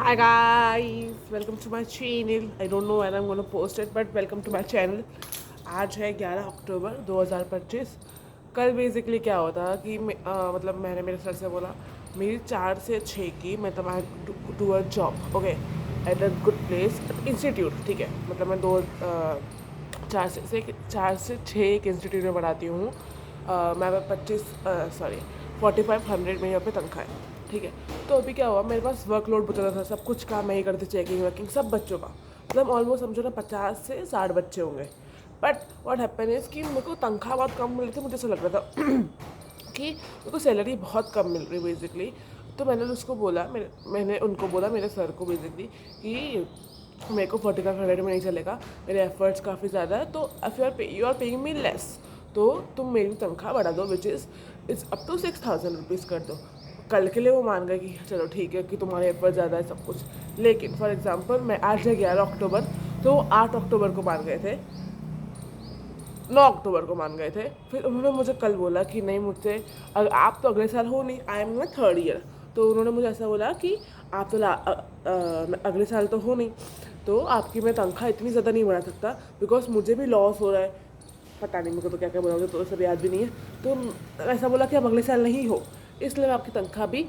Hi guys, welcome to my channel. I don't know when I'm going to post it, but welcome to my channel. आज है 11 अक्टूबर 2025। कल basically क्या होता कि मतलब मैंने मेरे सर से बोला मेरी 4 से 6 की मैं तब do a job okay at a good place institute. ठीक है, मतलब मैं 4 से 6 एक इंस्टीट्यूट में पढ़ाती हूँ। मैं 4500 मेरे यहाँ पे तनख्वाह है। ठीक है, तो अभी क्या हुआ, मेरे पास वर्कलोड बहुत ज़्यादा था, सब कुछ काम मैं ही करती, चेकिंग वेकिंग सब बच्चों का, मतलब ऑलमोस्ट समझो ना 50 से 60 बच्चे होंगे। बट व्हाट हैपन इज़ कि मेरे को तनख्वाह बहुत कम मिल रही थी, मुझे ऐसा लग रहा था कि मेरे को सैलरी बहुत कम मिल रही बेसिकली। तो मैंने उनको बोला मेरे सर को बेसिकली कि मेरे को 4500 में नहीं चलेगा, मेरे एफर्ट्स काफ़ी ज़्यादा है, तो if you are paying me less तो तुम मेरी तनख्वाह बढ़ा दो, which is up to 6000 rupees कर दो। कल के लिए वो मान गए कि चलो ठीक है कि तुम्हारे एफर्ट ज़्यादा है सब कुछ। लेकिन फॉर एग्जांपल मैं आज है 11 अक्टूबर, तो 8 अक्टूबर को मान गए थे, 9 अक्टूबर को मान गए थे। फिर उन्होंने मुझे कल बोला कि नहीं मुझसे, अगर आप तो अगले साल हो नहीं, I am in third year, तो उन्होंने मुझे ऐसा बोला कि आप तो अगले साल तो हो नहीं, तो आपकी मैं तनख्वाह इतनी ज़्यादा नहीं बढ़ा सकता, बिकॉज मुझे भी लॉस हो रहा है। पता नहीं मेरे को तो क्या क्या बोला, तो सब याद भी नहीं है। तो ऐसा बोला कि आप अगले साल नहीं हो, इसलिए मैं आपकी तनख्वाह भी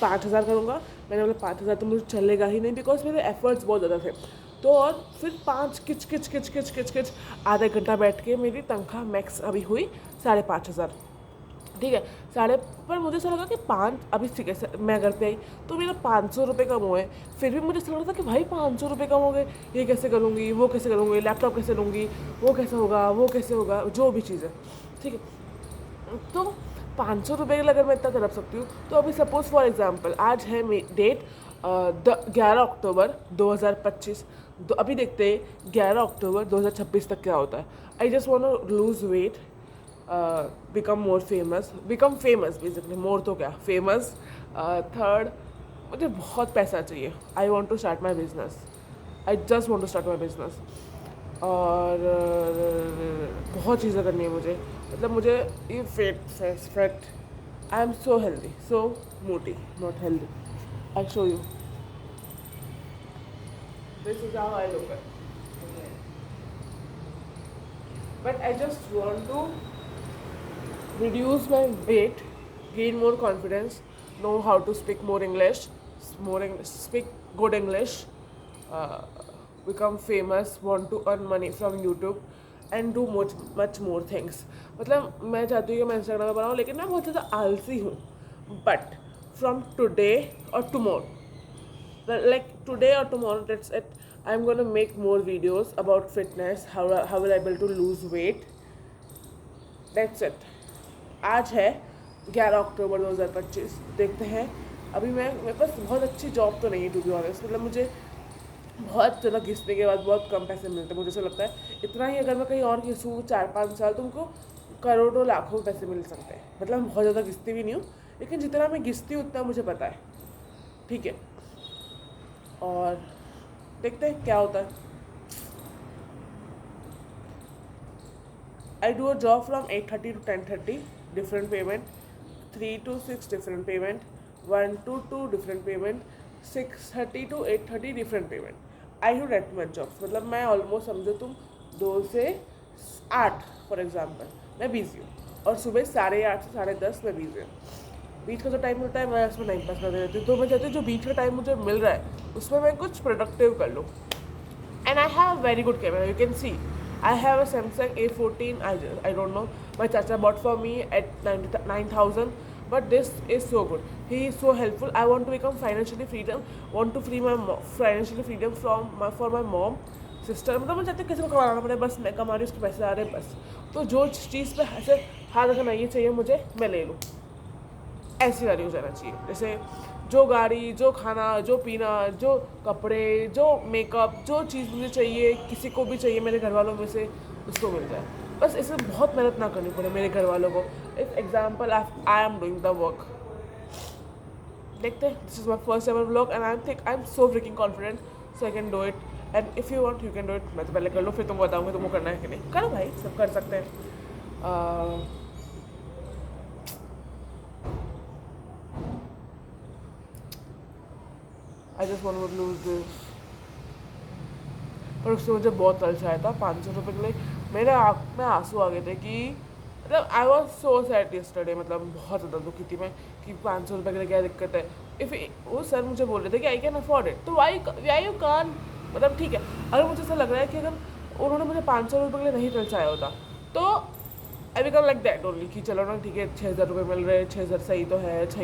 5000 करूँगा। मैंने बोला 5000 तो मुझे चलेगा ही नहीं, बिकॉज मेरे एफर्ट्स बहुत ज़्यादा थे। तो और फिर 5 किच किच किच किच किच किच आधा घंटा बैठ के मेरी तनख्वाह मैक्स अभी हुई 5500। ठीक है, साढ़े, पर मुझे ऐसा लगा कि 5 अभी ठीक है, मैं घर पे आई तो मेरा 500 रुपये कम हुए। फिर भी मुझे ऐसा लग रहा था कि भाई 500 रुपये कम हो गए, ये कैसे करूँगी, वो कैसे करूँगी, लैपटॉप कैसे लूँगी, वो कैसे होगा, वो कैसे होगा, जो भी चीज़ है। ठीक है, तो 500 रुपये के लिए अगर मैं इतना तड़प सकती हूँ, तो अभी सपोज फॉर एग्जांपल आज है डेट 11 अक्टूबर 2025। तो अभी देखते हैं 11 अक्टूबर 2026 तक क्या होता है। I just want to lose weight, become famous basically, more तो क्या फेमस। थर्ड, मुझे बहुत पैसा चाहिए, I want to start my business, I just want to start my business. और बहुत चीज़ें करनी है मुझे, मतलब मुझे ये fat I am so healthy, so मोटी, not healthy. I show you, this is how I look at, but I just want to reduce my weight, gain more confidence, know how to speak more English, speak good English, uh, become famous, want to earn money from YouTube and do much more things. मतलब मैं चाहती हूँ कि मैं Instagram पे बनाऊँ, लेकिन मैं बहुत ज़्यादा आलसी हूँ। बट फ्रॉम टुडे और tomorrow, like today or tomorrow, that's it, I'm going to make more videos about fitness, how will I be able to lose weight. That's it. आज है 11 अक्टूबर 2025, देखते हैं। अभी मेरे पास बहुत अच्छी जॉब तो नहीं है टू बी ऑनेस्ट, मतलब मुझे बहुत ज़्यादा घिसने के बाद बहुत कम पैसे मिलते हैं। मुझे ऐसा लगता है इतना ही अगर मैं कहीं और घिसूँ 4-5 साल, तो उनको करोड़ों लाखों पैसे मिल सकते हैं। मतलब मैं बहुत ज़्यादा घिसती भी नहीं हूँ, लेकिन जितना मैं घिसती हूँ उतना मुझे पता है। ठीक है, और देखते हैं क्या होता है। I do a job from 8:30 to 10:30, different payment. 3 to 6 different payment. 1 to 2 different payment. 6:30 to 8:30 different payment. I do that much jobs. मतलब मैं ऑलमोस्ट समझो तुम 2 से 8 फॉर एग्जाम्पल मैं बिजी हूँ, और सुबह 8:30 से 10:30 मैं बिजी हूँ। बीच का जो टाइम मिलता है मैं उसमें टाइम पास करते रहती हूँ। तो मैं चाहती हूँ जो बीच का टाइम मुझे मिल रहा है उसमें मैं कुछ प्रोडक्टिव कर लूँ। And I have very good camera. You can see, I have a Samsung A14. I don't know. My chacha bought for me at 9,000. But this is so good. He is so helpful. I want to become financially freedom. Want to free my financially freedom for my mom, sister. मतलब मैं चाहती हूँ किसी को कमाना पड़े, बस मैं कमा रही हूँ उसके पैसे आ रहे हैं बस। तो जो चीज़ पे ऐसे हाथ रखना ये चाहिए मुझे, मैं ले लूँ, ऐसी वाली हो जाना चाहिए। जैसे जो गाड़ी, जो खाना, जो पीना, जो कपड़े, जो मेकअप, जो चीज़ मुझे चाहिए, किसी को भी चाहिए मेरे घर वालों में से, उसको मिल जाए। बस इसमें बहुत मेहनत ना करनी पड़े मेरे घर वालों को। If example I am doing the work, देखते हैं। This is my first ever vlog and I am so fricking confident, so I can do it. And if you want you can do it. मैं तो पहले कर लूँ, फिर तुमको बताऊँगी तुमको करना है कि नहीं। करो भाई, सब कर सकते हैं। I just want to lose this. पर उससे मुझे बहुत तलछाया था 500 रुपये के लिए। मेरे आँख में आंसू आ गए थे कि मतलब I was so sad yesterday, मतलब बहुत ज़्यादा दुखी थी मैं कि 500 रुपये के लिए क्या दिक्कत है। इफ़ वो सर मुझे बोल रहे थे कि आई कैन अफोर्ड इट, तो वाई यू कान, मतलब ठीक है। अगर मुझे ऐसा लग रहा है कि अगर उन्होंने मुझे 500 रुपये के लिए नहीं तलछाया होता तो I become like that only कि चलो ना ठीक है 6,000 रुपये मिल रहे हैं, 6,000 सही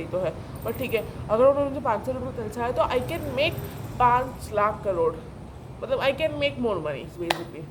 तो है। पर ठीक है, अगर उन्होंने मुझे 500 रुपये तलछाया तो I can make 5 lakh crore, मतलब I can make more money basically.